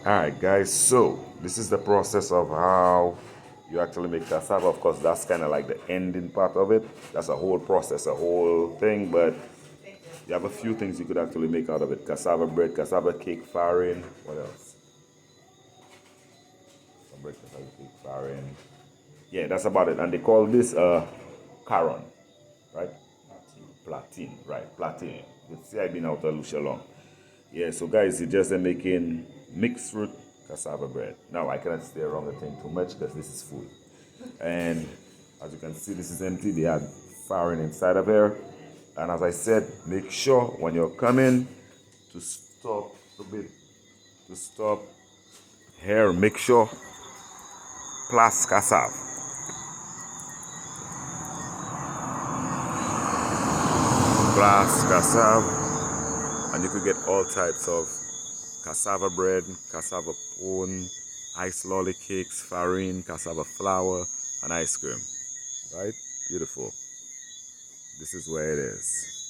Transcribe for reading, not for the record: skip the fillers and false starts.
Alright guys, so this is the process of how you actually make cassava. Of course, that's kind of like the ending part of it. That's a whole process, a whole thing, but you have a few things you could actually make out of it. Cassava bread, cassava cake, farin, what else? Some bread, cassava cake, farin. Yeah, that's about it. And they call this caron, right? Platine, right? Platine. You see, I've been out of Lucia long. Yeah, so guys, you just making mixed fruit cassava bread. Now, I cannot stay around the thing too much because this is food. And as you can see, this is empty. They had farin inside of here. And as I said, make sure when you're coming to stop a bit, to stop here, make sure Plas Kassav. Plas Kassav. And you could get all types of cassava bread, cassava pone, ice lolly cakes, farine, cassava flour, and ice cream. Right? Beautiful. This is where it is.